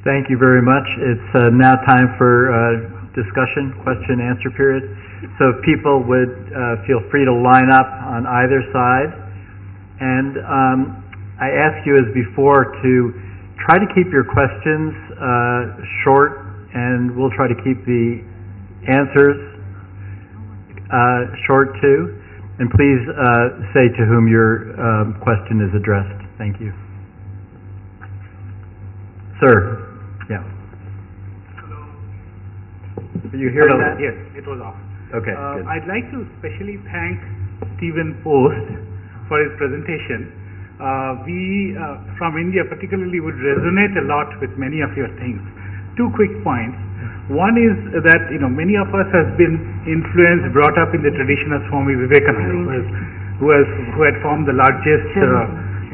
Thank you very much. It's now time for discussion, question, answer period. So if people would feel free to line up on either side. And I ask you as before to try to keep your questions short, and we'll try to keep the answers short too. And please say to whom your question is addressed. Thank you. Sir. Yeah. Hello. Are you hearing that? Yes, it was off. Okay, good. I'd like to especially thank Stephen Post for his presentation. We from India particularly would resonate a lot with many of your things. Two quick points. One is that many of us have been influenced, brought up in the tradition of Swami Vivekananda, who had formed the largest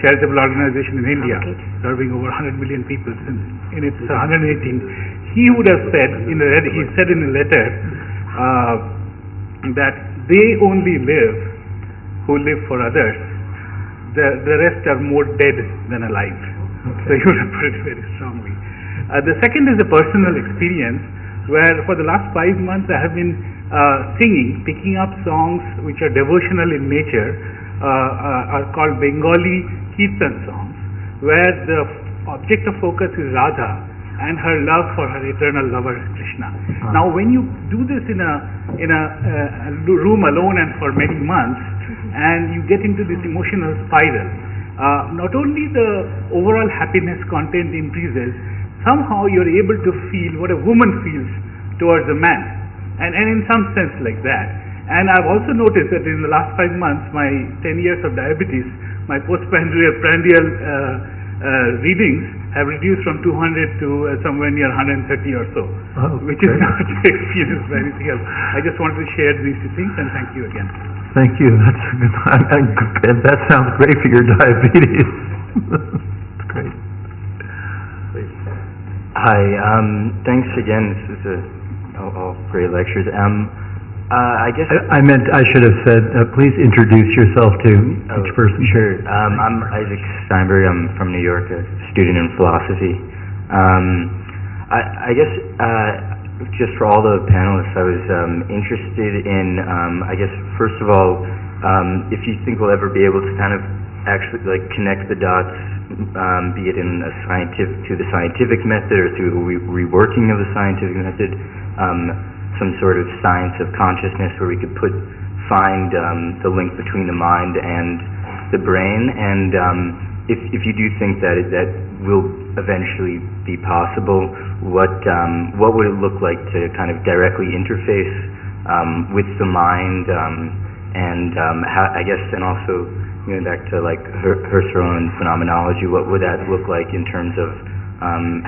charitable organization in India, serving over 100 million people in its 118. He would have said he said in a letter that they only live who live for others. The rest are more dead than alive. So he would have put it very strongly. The second is a personal experience where for the last 5 months I have been picking up songs which are devotional in nature, are called Bengali Kirtan songs, where the object of focus is Radha and her love for her eternal lover Krishna. Now when you do this in a room alone and for many months, and you get into this emotional spiral, not only the overall happiness content increases, somehow you're able to feel what a woman feels towards a man, and in some sense like that. And I've also noticed that in the last 5 months, my 10 years of diabetes, my postprandial readings have reduced from 200 to somewhere near 130 or so, which is not experienced by anything else. I just wanted to share these two things, and thank you again. Thank you. That sounds great for your diabetes. That's great. Please. Hi. Thanks again. This is all great lectures. I guess I meant I should have said please introduce yourself to each person. Sure. I'm Isaac Steinberg. I'm from New York, a student in philosophy. I guess just for all the panelists, I was interested in I guess first of all, if you think we'll ever be able to kind of actually connect the dots, be it in to the scientific method or through reworking of the scientific method. Some sort of science of consciousness where we could find the link between the mind and the brain, and if you do think that will eventually be possible, what would it look like to kind of directly interface with the mind, and how, I guess, and also back to Husserl and phenomenology, what would that look like in terms of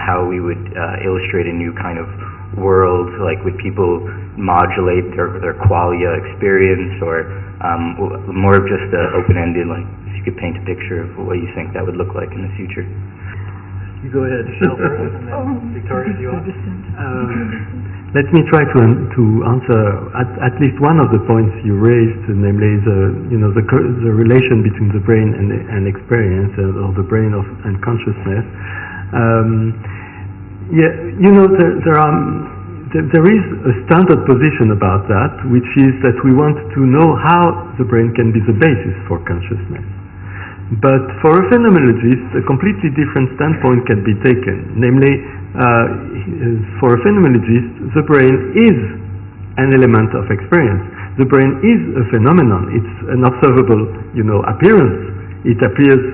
how we would illustrate a new kind of world, would people modulate their qualia experience, or more of just open-ended, if you could paint a picture of what you think that would look like in the future. You go ahead, Shel, and then Victoria, do you want? Let me try to answer at least one of the points you raised, namely the relation between the brain and experience, or the brain and consciousness. There is a standard position about that, which is that we want to know how the brain can be the basis for consciousness. But for a phenomenologist, a completely different standpoint can be taken. Namely, for a phenomenologist, the brain is an element of experience. The brain is a phenomenon. It's an observable, appearance. It appears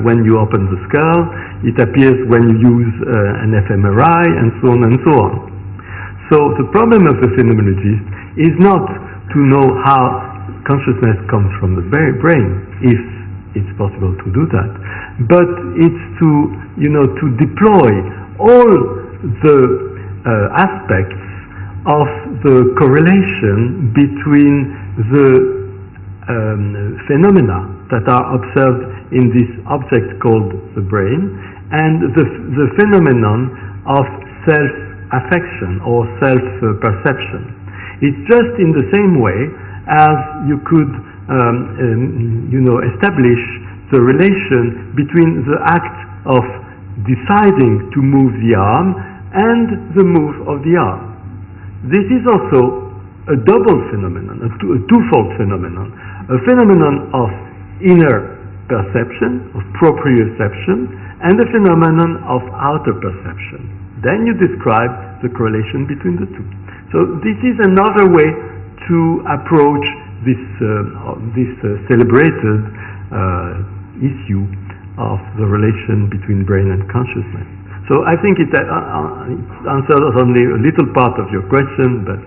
when you open the skull. It appears when you use an fMRI, and so on and so on. So the problem of the phenomenologist is not to know how consciousness comes from the brain, if it's possible to do that, but it's to deploy all the aspects of the correlation between the phenomena that are observed in this object called the brain and the phenomenon of self-affection or self-perception. It's just in the same way as you could establish the relation between the act of deciding to move the arm and the move of the arm. This is also a double phenomenon, a twofold phenomenon, a phenomenon of inner perception, of proprioception, and a phenomenon of outer perception. Then you describe the correlation between the two. So this is another way to approach this celebrated issue of the relation between brain and consciousness. So I think it answers only a little part of your question, but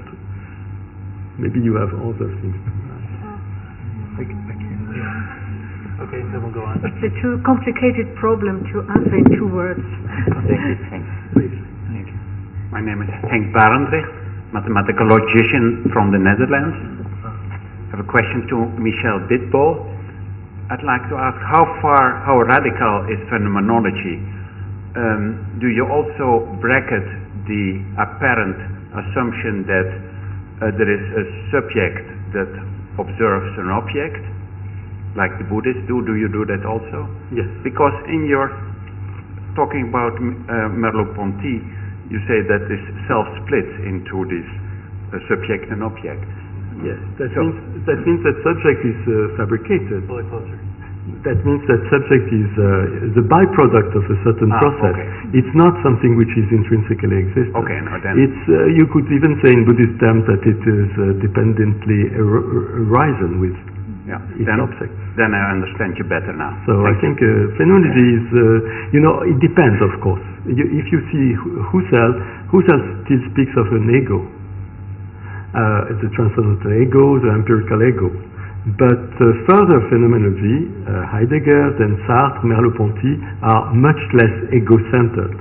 maybe you have other things to add. Okay, then we'll go on. It's a too complicated problem to answer in 2 words. Thank you, thanks. Please. My name is Henk Barendrecht, mathematical logician from the Netherlands. I have a question to Michel Ditbol. I'd like to ask how radical is phenomenology? Do you also bracket the apparent assumption that there is a subject that observes an object, like the Buddhists do? Do you do that also? Yes. Because in your talking about Merleau-Ponty, you say that this self-splits into this subject and object. Yes, that means that subject is fabricated. Pull it closer. That means that subject is the byproduct of a certain process. Okay. It's not something which is intrinsically existent. Okay, no, then It's you could even say in Buddhist terms that it is dependently arisen with yeah. its object. Then I understand you better now. So I think phenomenology is, it depends, of course. If you see Husserl still speaks of an ego, the transcendental ego, the empirical ego. But further phenomenology, Heidegger, then Sartre, Merleau-Ponty, are much less ego-centered.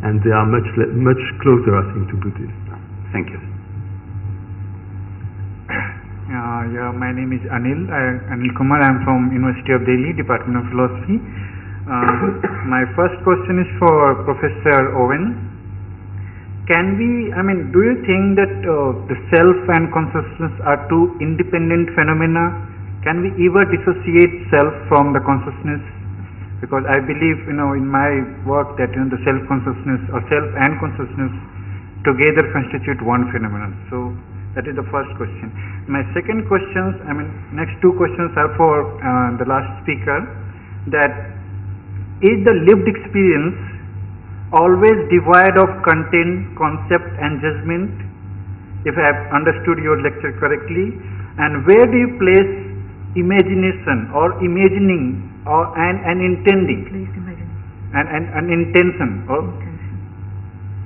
And they are much closer, I think, to Buddhism. Thank you. My name is Anil Kumar. I am from University of Delhi, Department of Philosophy. My first question is for Professor Owen. Do you think that the self and consciousness are two independent phenomena? Can we ever dissociate self from the consciousness? Because I believe, in my work that the self-consciousness or self and consciousness together constitute one phenomenon. So that is the first question. My second questions, next 2 questions are for the last speaker. That is the lived experience always devoid of content, concept and judgment, if I have understood your lecture correctly? And where do you place imagination or imagining or and intending? Please imagine. And intention.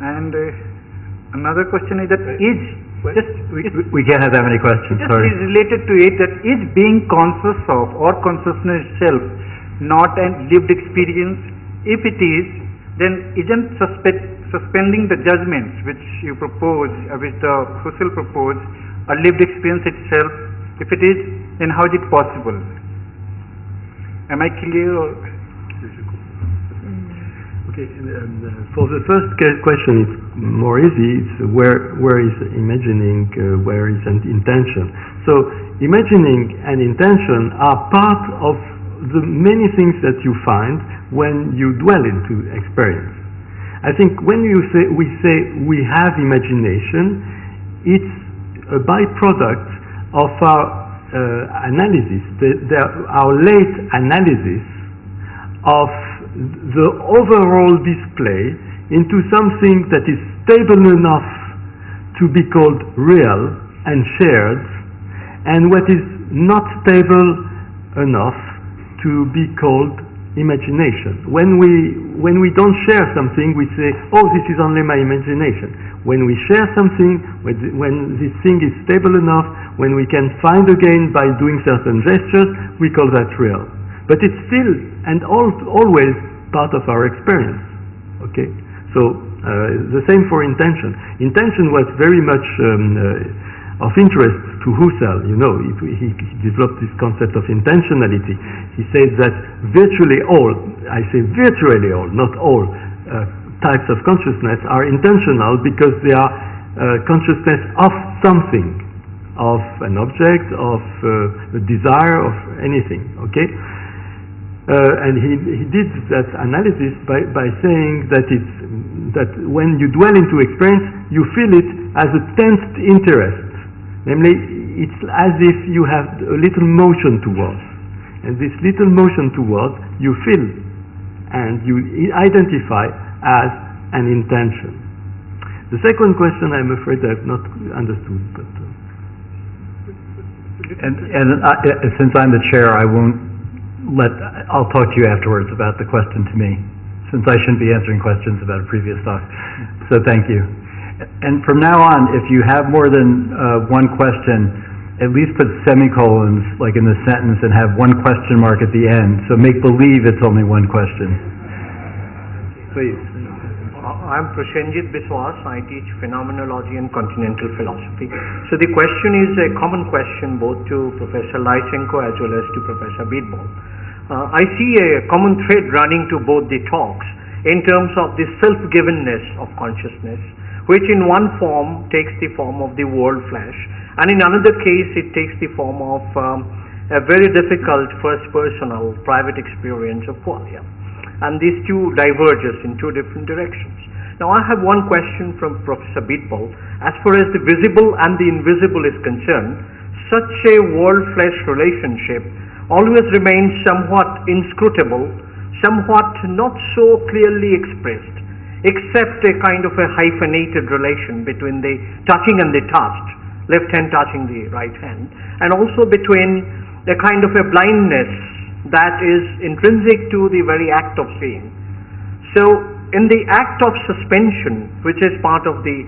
And another question is that We can't have that many questions, just sorry. is related to it, that is being conscious of or consciousness itself not a lived experience? If it is, then isn't suspending the judgments which you propose, which the Husserl proposed, a lived experience itself? If it is, then how is it possible? Am I clear? Or? Okay, for the first question, it's more easy. It's where is imagining, where is an intention. So imagining and intention are part of the many things that you find when you dwell into experience. I think when we say we have imagination, it's a byproduct of our analysis, our late analysis of the overall display into something that is stable enough to be called real and shared, and what is not stable enough to be called imagination. When we don't share something, we say, oh, this is only my imagination. When we share something, when this thing is stable enough, when we can find again by doing certain gestures, we call that real. But it's still and always part of our experience. Okay? So the same for intention. Intention was very much of interest to Husserl. He developed this concept of intentionality. He says that virtually all, I say virtually all, not all, types of consciousness are intentional because they are consciousness of something, of an object, of a desire, of anything. Okay? and he did that analysis by saying that that when you dwell into experience, you feel it as a tensed interest. Namely, it's as if you have a little motion towards. And this little motion towards, you feel and you identify as an intention. The second question, I'm afraid I've not understood, but... Since I'm the chair, I'll talk to you afterwards about the question to me, since I shouldn't be answering questions about a previous talk. So thank you. And from now on, if you have more than one question, at least put semicolons like in the sentence and have one question mark at the end. So make believe it's only one question. Please. I'm Prashanjit Biswas. I teach phenomenology and continental philosophy. So the question is a common question both to Professor Lysenko as well as to Professor Beatball. I see a common thread running to both the talks in terms of the self-givenness of consciousness, which in one form takes the form of the world flash, and in another case it takes the form of a very difficult first-personal private experience of qualia. And these two diverges in two different directions. Now I have one question from Professor Beatball. As far as the visible and the invisible is concerned, such a world-flesh relationship always remains somewhat inscrutable, somewhat not so clearly expressed, except a kind of a hyphenated relation between the touching and the touched, left hand touching the right hand, and also between a kind of a blindness that is intrinsic to the very act of seeing. So in the act of suspension, which is part of the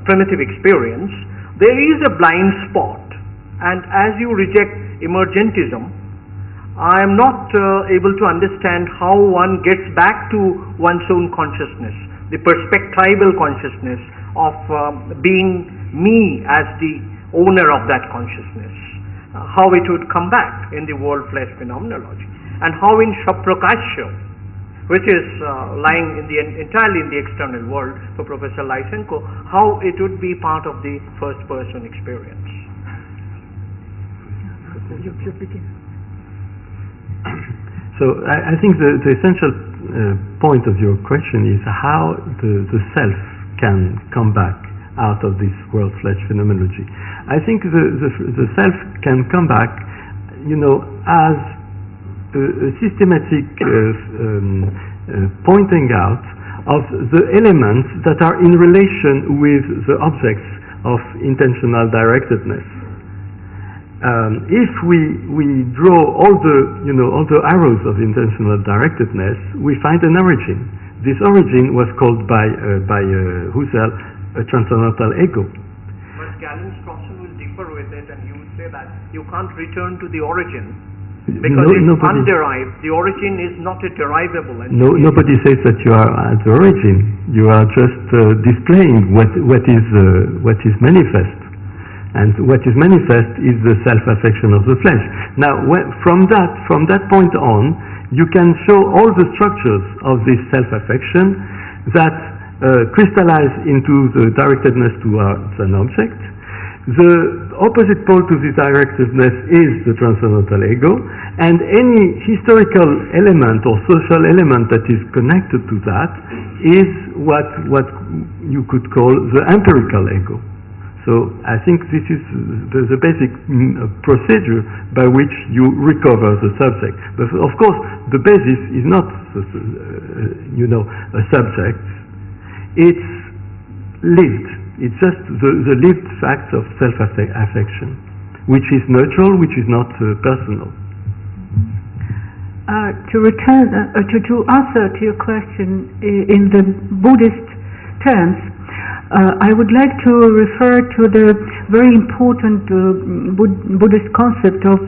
primitive experience, there is a blind spot, and as you reject emergentism, I am not able to understand how one gets back to one's own consciousness, the perspectival consciousness of being me as the owner of that consciousness, how it would come back in the world-flesh phenomenology, and how in Shaprakasya, which is lying entirely in the external world for Professor Lysenko, how it would be part of the first-person experience. So I think the essential point of your question is how the self can come back out of this world-flesh phenomenology. I think the self can come back, as a systematic pointing out of the elements that are in relation with the objects of intentional directedness. If we draw all the arrows of intentional directedness, we find an origin. This origin was called by Husserl a transcendental ego. But Galen-Strawson will differ with it, and he would say that you can't return to the origin because it's underived. The origin is not a derivable. Nobody says that you are at the origin. You are just displaying what is manifest. And what is manifest is the self-affection of the flesh. Now, from that point on, you can show all the structures of this self-affection that crystallize into the directedness towards an object. The opposite pole to this directedness is the transcendental ego, and any historical element or social element that is connected to that is what you could call the empirical ego. So I think this is the basic procedure by which you recover the subject. But of course, the basis is not, a subject. It's lived. It's just the lived facts of self-affection, which is neutral, which is not personal. To return, to answer to your question in the Buddhist terms, I would like to refer to the very important Buddhist concept of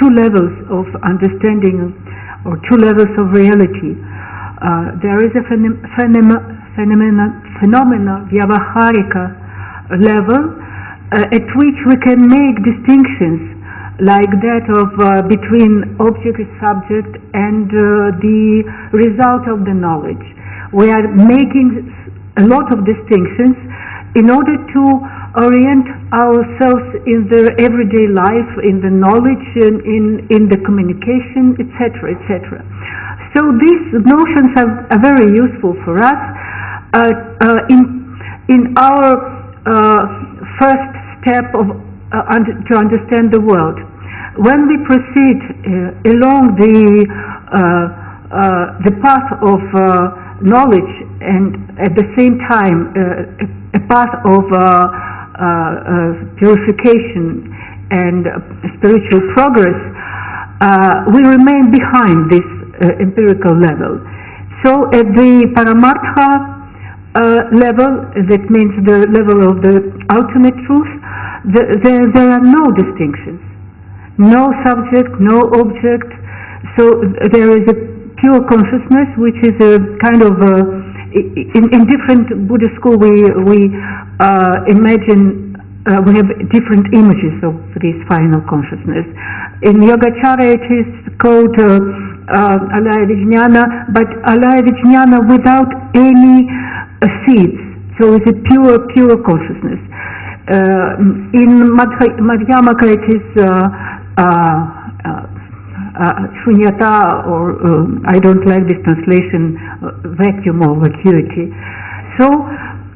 two levels of understanding or two levels of reality. There is a phenomena vyavaharika level at which we can make distinctions like that of between object and subject and the result of the knowledge. We are making a lot of distinctions in order to orient ourselves in the everyday life, in the knowledge, in the communication, etc., etc. So these notions are very useful for us in our first step of to understand the world. When we proceed along the path of knowledge and at the same time a path of purification and spiritual progress, we remain behind this empirical level. So at the Paramartha level, that means the level of the ultimate truth, there are no distinctions, no subject, no object. So there is a pure consciousness, which is a kind of in different Buddhist school we imagine we have different images of this final consciousness. In Yogacara it is called Alaya Vijnana, but Alaya Vijnana without any seeds. So it's a pure consciousness. In Madhyamaka it is Shunyata, or I don't like this translation, vacuum or vacuity. So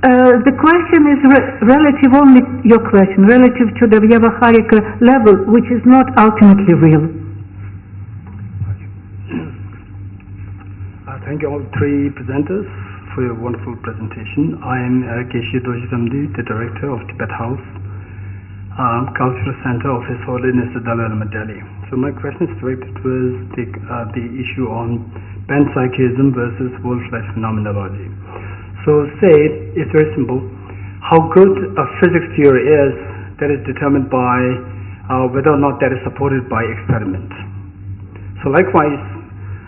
the question is relative only, your question, relative to the Vyavaharika level, which is not ultimately real. Thank you all three presenters for your wonderful presentation. I am Geshe Dorji Samdi, the director of Tibet House, Cultural Center, Office Holiness Dalai Lama, Delhi. So my question is directed towards the issue on panpsychism versus world-flash phenomenology. So say, it's very simple, how good a physics theory is, that is determined by whether or not that is supported by experiment. So likewise,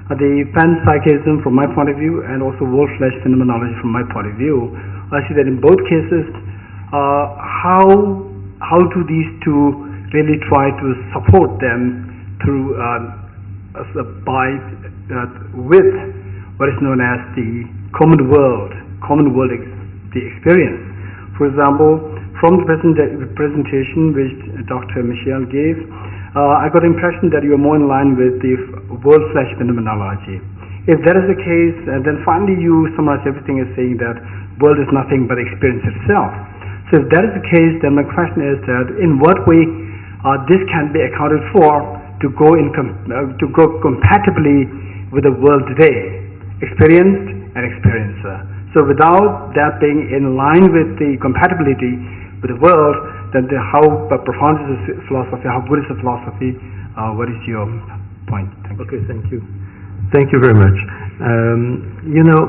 the panpsychism from my point of view and also world-flash phenomenology from my point of view, I see that in both cases, how do these two really try to support them through with what is known as the common world the experience. For example, from the presentation which Dr. Michel gave, I got the impression that you are more in line with the world-flash phenomenology. If that is the case, then finally you summarize everything as saying that world is nothing but experience itself. So if that is the case, then my question is that in what way this can be accounted for to go compatibly with the world today, experienced and experiencer. So without that being in line with the compatibility with the world, then how profound is this philosophy, how good is the philosophy, what is your point? Thank you. Okay, thank you. Thank you very much. You know,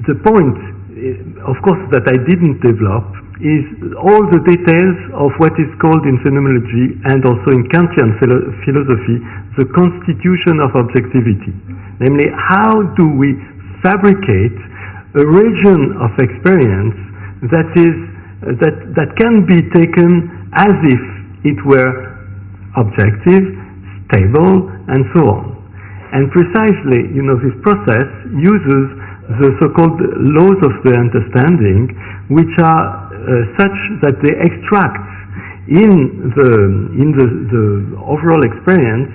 the point, of course, that I didn't develop is all the details of what is called in phenomenology and also in Kantian philosophy the constitution of objectivity. Namely, how do we fabricate a region of experience that can be taken as if it were objective, stable, and so on. And precisely, you know, this process uses the so-called laws of the understanding, which are such that they extract in the overall experience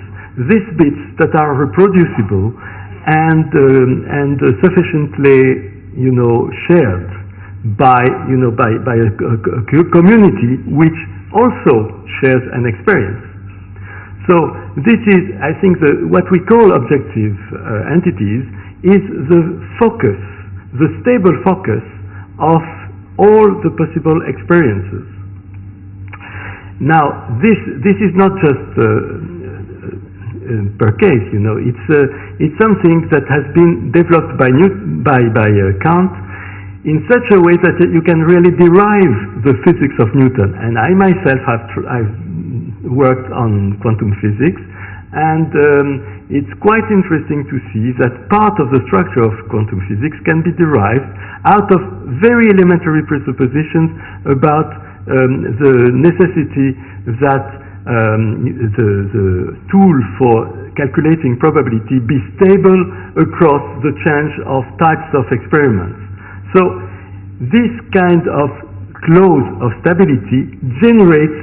these bits that are reproducible and sufficiently, you know, shared by a community which also shares an experience. So this is, I think, what we call objective entities is the focus, the stable focus of all the possible experiences. Now, this is not just per case, you know. It's something that has been developed by Kant in such a way that you can really derive the physics of Newton. And I myself I've worked on quantum physics, and it's quite interesting to see that part of the structure of quantum physics can be derived out of very elementary presuppositions about the necessity that the tool for calculating probability be stable across the change of types of experiments. So this kind of clause of stability generates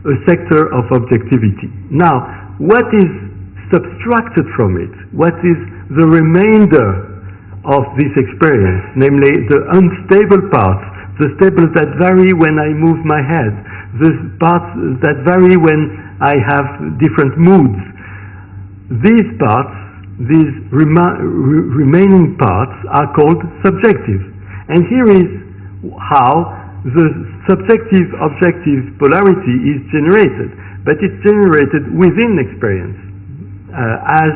a sector of objectivity. Now, what is subtracted from it, what is the remainder of this experience, namely the unstable parts, the stables that vary when I move my head, the parts that vary when I have different moods. These parts, these remaining parts, are called subjective. And here is how the subjective-objective polarity is generated, but it's generated within experience as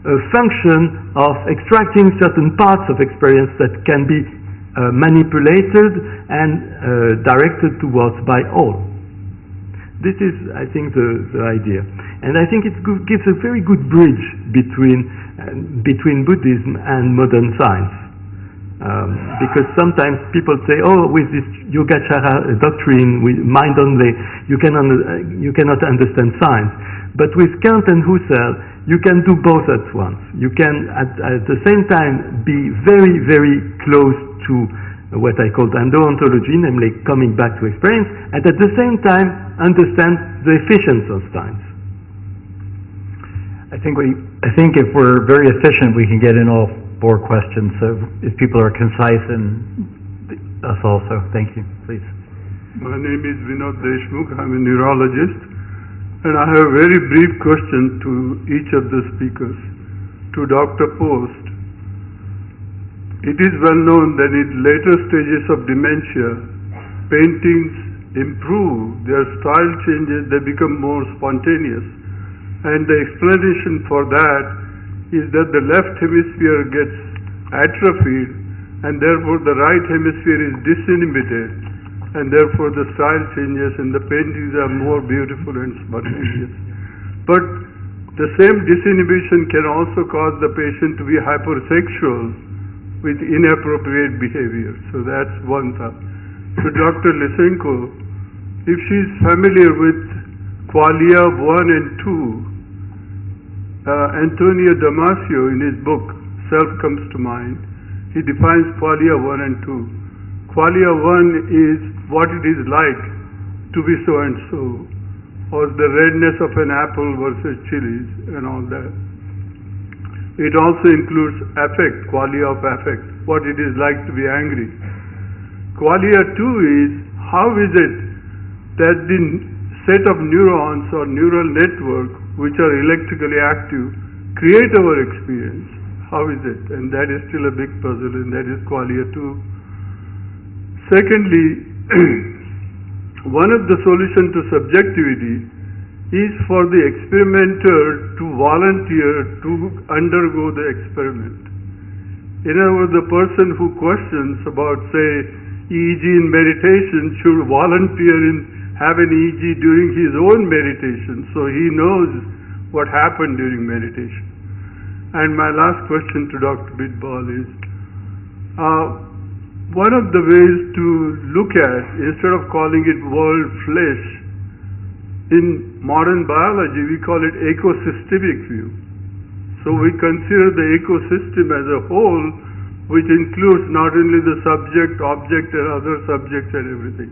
a function of extracting certain parts of experience that can be manipulated and directed towards by all. This is, I think, the idea. And I think it gives a very good bridge between Buddhism and modern science. Because sometimes people say, oh, with this Yogacara doctrine, with mind only, you cannot understand science. But with Kant and Husserl, you can do both at once. You can, at the same time, be very, very close to what I call ontology, namely coming back to experience, and at the same time, understand the efficiency of science. I think if we're very efficient, we can get in all 4 questions. So if people are concise, and us also. Thank you. Please. My name is Vinod Deshmukh. I'm a neurologist, and I have a very brief question to each of the speakers. To Dr. Post, it is well known that in later stages of dementia, paintings improve, their style changes, they become more spontaneous. And the explanation for that is that the left hemisphere gets atrophied, and therefore the right hemisphere is disinhibited, and therefore the style changes and the paintings are more beautiful and spontaneous. But the same disinhibition can also cause the patient to be hypersexual with inappropriate behavior. So that's one thought. To Dr. Lysenko, if she is familiar with qualia 1 and 2, Antonio Damasio in his book Self Comes to Mind, he defines qualia 1 and 2. Qualia 1 is what it is like to be so and so, or the redness of an apple versus chilies and all that. It also includes affect, qualia of affect, what it is like to be angry. Qualia 2 is how is it that the set of neurons or neural network which are electrically active create our experience. How is it? And that is still a big puzzle, and that is qualia 2. Secondly, one of the solutions to subjectivity is for the experimenter to volunteer to undergo the experiment. In other words, the person who questions about, say, EEG in meditation should volunteer and have an EEG during his own meditation, so he knows what happened during meditation. And my last question to Dr. Bidball is, one of the ways to look at, instead of calling it world flesh, in modern biology we call it ecosystemic view. So we consider the ecosystem as a whole, which includes not only the subject, object, and other subjects and everything.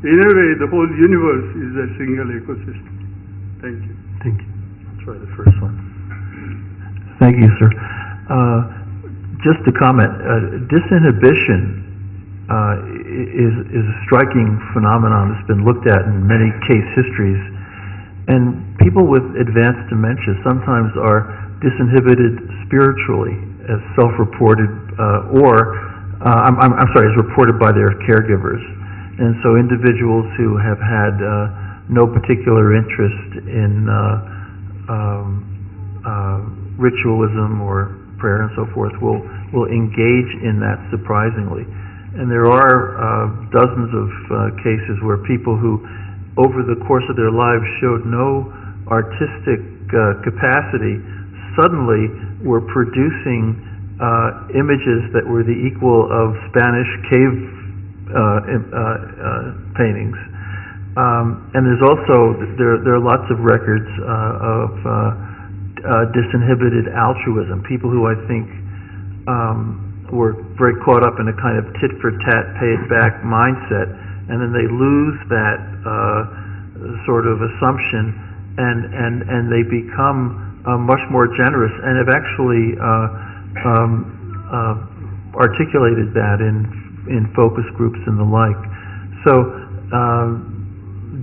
In a way, the whole universe is a single ecosystem. Thank you. Thank you. I'll try the first one. Thank you, sir. Just to comment, disinhibition is a striking phenomenon that's been looked at in many case histories. And people with advanced dementia sometimes are disinhibited spiritually, as self-reported, as reported by their caregivers. And so individuals who have had no particular interest in ritualism or prayer and so forth will engage in that surprisingly. And there are dozens of cases where people who over the course of their lives showed no artistic capacity suddenly were producing images that were the equal of Spanish cave paintings. And there's also, there are lots of records of disinhibited altruism, people who I think were very caught up in a kind of tit-for-tat, pay-it-back mindset, and then they lose that sort of assumption, and they become much more generous and have actually articulated that in focus groups and the like. So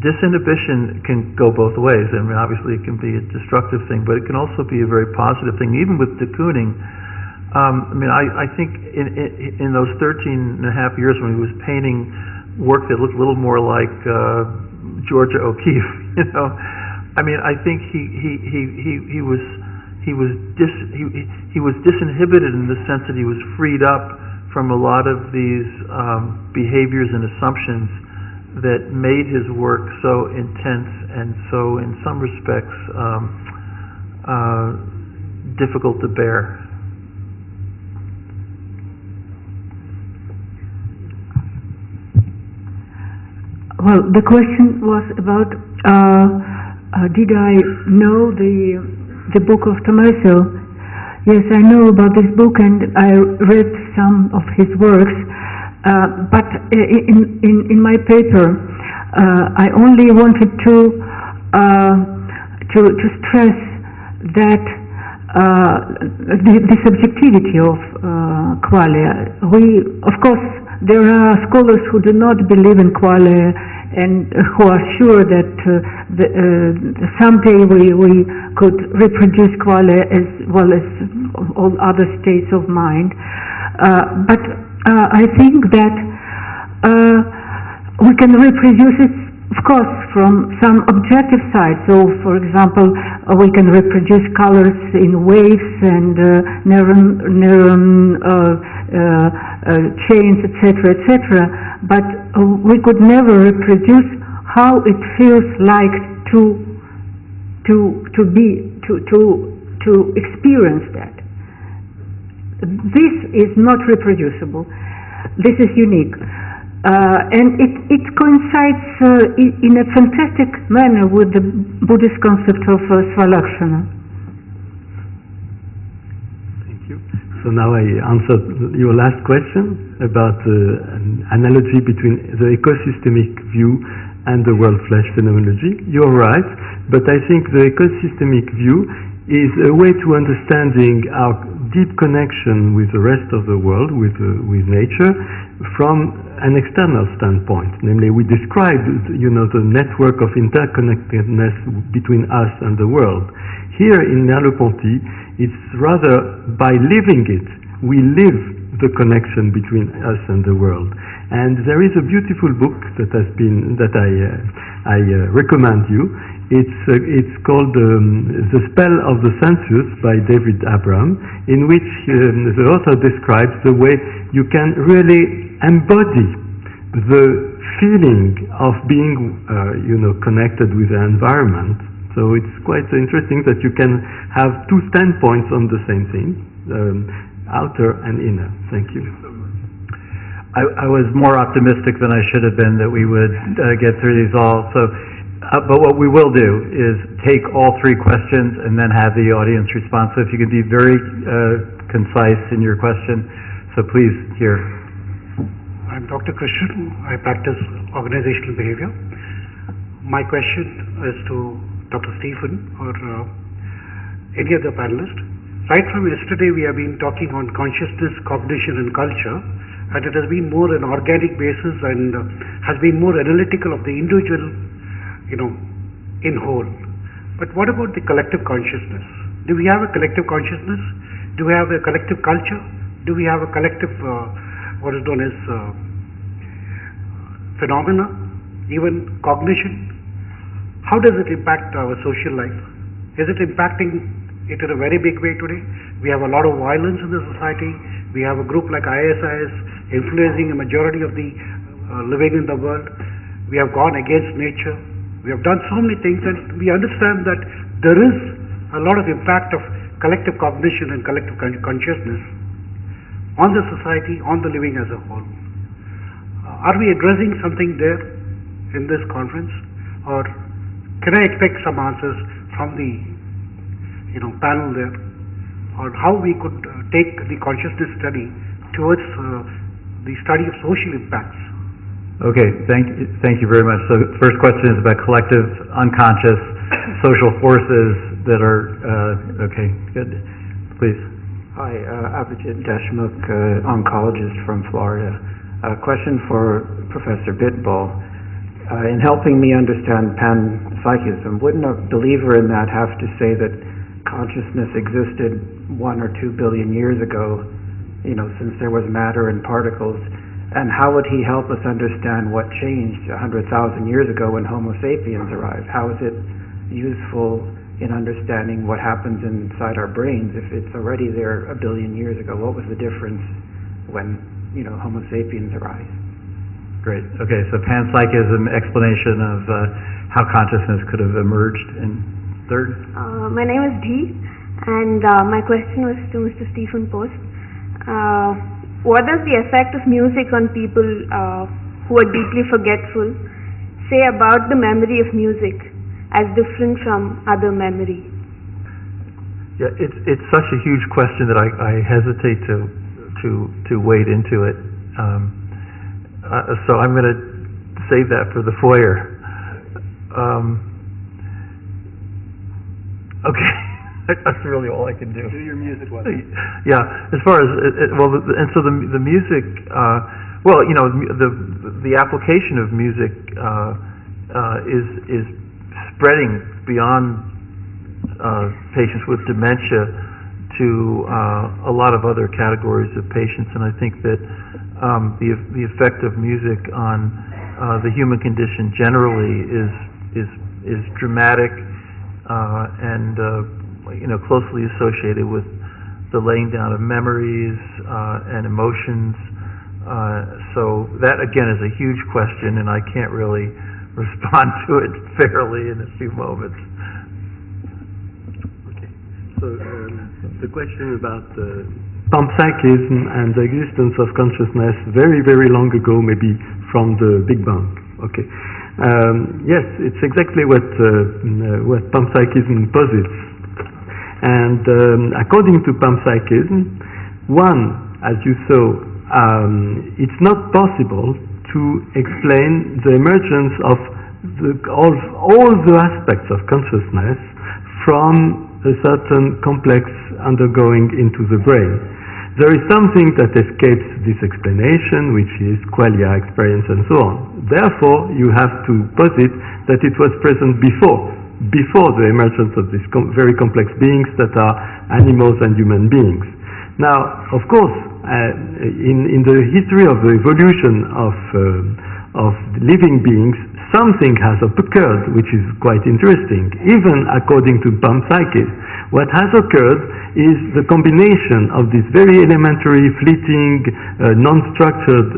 disinhibition can go both ways. I mean, obviously it can be a destructive thing, but it can also be a very positive thing. Even with de Kooning, I think in those 13 and a half years when he was painting work that looked a little more like Georgia O'Keeffe, I think he was disinhibited in the sense that he was freed up from a lot of these behaviors and assumptions that made his work so intense and so, in some respects, difficult to bear. Well, the question was about did I know the book of Tomaso? Yes, I know about this book and I read some of his works, but in my paper I only wanted to stress that the subjectivity of qualia. Of course, there are scholars who do not believe in qualia and who are sure that someday we could reproduce qualia as well as all other states of mind. But I think that we can reproduce it, of course, from some objective side. So, for example, we can reproduce colors in waves and neuron chains, etc., etc. But we could never reproduce how it feels like to experience that. This is not reproducible. This is unique. And it coincides in a fantastic manner with the Buddhist concept of Svalakshana. Thank you. So now I answered your last question about an analogy between the ecosystemic view and the world-flesh phenomenology. You're right, but I think the ecosystemic view is a way to understanding our deep connection with the rest of the world, with nature, from an external standpoint. Namely, we describe, the network of interconnectedness between us and the world. Here in Merleau-Ponty, it's rather by living it, we live the connection between us and the world. And there is a beautiful book that I recommend you. It's called The Spell of the Sensuous by David Abram, in which the author describes the way you can really embody the feeling of being, connected with the environment. So it's quite interesting that you can have two standpoints on the same thing, outer and inner. Thank you. I was more optimistic than I should have been that we would get through these all. So, but what we will do is take all three questions and then have the audience respond. So if you could be very concise in your question. So please, here. I'm Dr. Krishnan. I practice organizational behavior. My question is to Dr. Stephen or any other panelist. Right from yesterday, we have been talking on consciousness, cognition, and culture, and it has been more an organic basis and has been more analytical of the individual, in whole. But what about the collective consciousness? Do we have a collective consciousness? Do we have a collective culture? Do we have a collective, what is known as phenomena, even cognition? How does it impact our social life? Is it impacting it in a very big way today? We have a lot of violence in the society. We have a group like ISIS influencing a majority of the living in the world. We have gone against nature. We have done so many things, and we understand that there is a lot of impact of collective cognition and collective consciousness on the society, on the living as a whole. Are we addressing something there in this conference, or can I expect some answers from the panel there, or how we could take the consciousness study towards the study of social impacts? Okay, thank you very much. So the first question is about collective, unconscious, social forces that are, okay, good. Please. Hi, Abhijit Deshmukh, oncologist from Florida. A question for Professor Bitbul. In helping me understand panpsychism, wouldn't a believer in that have to say that consciousness existed 1 or 2 billion years ago, since there was matter and particles? And how would he help us understand what changed 100,000 years ago when Homo sapiens arrived? How is it useful in understanding what happens inside our brains if it's already there 1 billion years ago? What was the difference when, Homo sapiens arrived? Great. Okay, so panpsychism, explanation of how consciousness could have emerged. And third? My name is Dee, and my question was to Mr. Stephen Post. What does the effect of music on people who are deeply forgetful say about the memory of music as different from other memory? Yeah, it's such a huge question that I hesitate to wade into it. So I'm going to save that for the foyer. Okay. That's really all I can do. Do your music well. Yeah, as far as and so the music, the application of music is spreading beyond patients with dementia to a lot of other categories of patients, and I think that the effect of music on the human condition generally is dramatic and closely associated with the laying down of memories and emotions. So that again is a huge question, and I can't really respond to it fairly in a few moments. Okay. So the question about panpsychism and the existence of consciousness very, very long ago, maybe from the Big Bang. Okay. Yes, it's exactly what panpsychism posits. And according to panpsychism, as you saw, it's not possible to explain the emergence of all the aspects of consciousness from a certain complex undergoing into the brain. There is something that escapes this explanation, which is qualia, experience, and so on. Therefore, you have to posit that it was present before the emergence of these very complex beings that are animals and human beings. Now, of course, in the history of the evolution of living beings, something has occurred which is quite interesting. Even according to panpsychism, what has occurred is the combination of these very elementary, fleeting, non-structured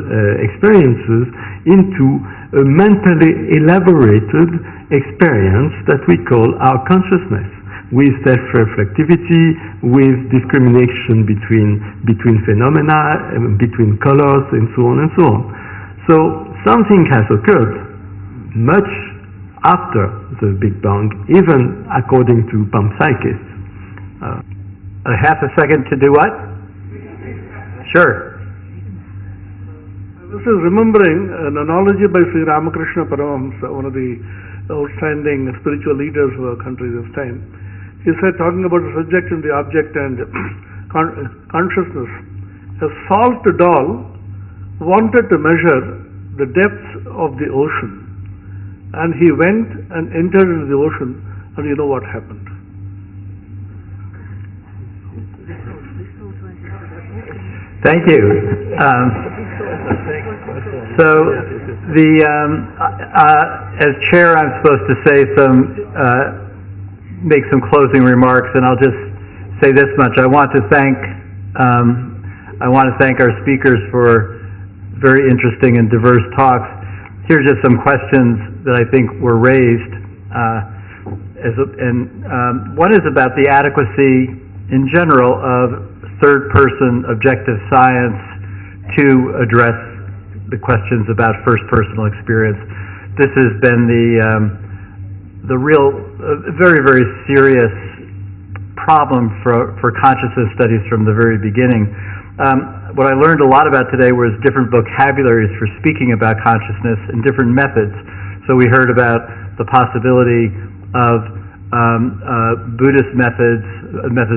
experiences into a mentally elaborated experience that we call our consciousness, with self-reflectivity, with discrimination between phenomena, between colors, and so on and so on. So something has occurred much after the Big Bang, even according to panpsychists. A half a second to do what? Sure. This is remembering an analogy by Sri Ramakrishna Paramahamsa, one of the outstanding spiritual leaders of our country this time. He said, talking about the subject and the object and consciousness, a salt doll wanted to measure the depths of the ocean, and he went and entered into the ocean, and you know what happened. Thank you. So as chair, I'm supposed to say make some closing remarks, and I'll just say this much. I want to thank our speakers for very interesting and diverse talks. Here's just some questions that I think were raised. One is about the adequacy in general of third-person objective science to address the questions about first-personal experience. This has been the real, very, very serious problem for consciousness studies from the very beginning. What I learned a lot about today was different vocabularies for speaking about consciousness and different methods. So we heard about the possibility of Buddhist methods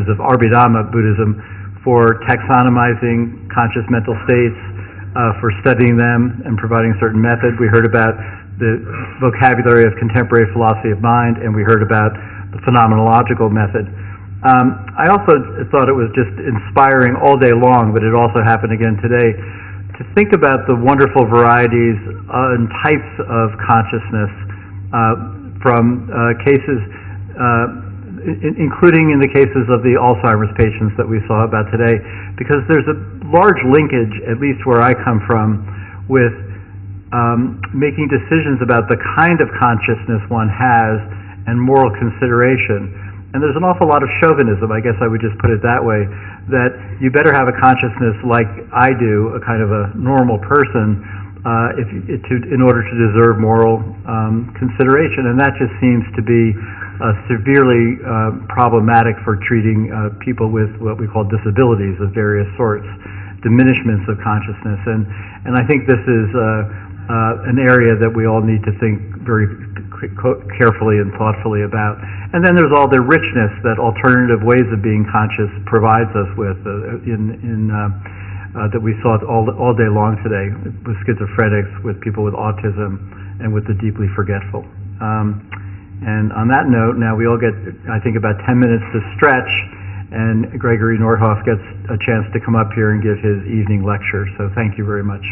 of Abhidhamma Buddhism for taxonomizing conscious mental states, for studying them and providing a certain method. We heard about the vocabulary of contemporary philosophy of mind, and we heard about the phenomenological method. I also thought it was just inspiring all day long, but it also happened again today, to think about the wonderful varieties and types of consciousness from cases, including in the cases of the Alzheimer's patients that we saw about today, because there's a large linkage, at least where I come from, with making decisions about the kind of consciousness one has and moral consideration. And there's an awful lot of chauvinism, I guess I would just put it that way, that you better have a consciousness like I do, a kind of a normal person, in order to deserve moral consideration. And that just seems to be severely problematic for treating people with what we call disabilities of various sorts, diminishments of consciousness. And I think this is an area that we all need to think very carefully and thoughtfully about. And then there's all the richness that alternative ways of being conscious provides us with that we saw all day long today with schizophrenics, with people with autism, and with the deeply forgetful. And on that note, now we all get, I think, about 10 minutes to stretch, and Gregory Nordhoff gets a chance to come up here and give his evening lecture. So thank you very much.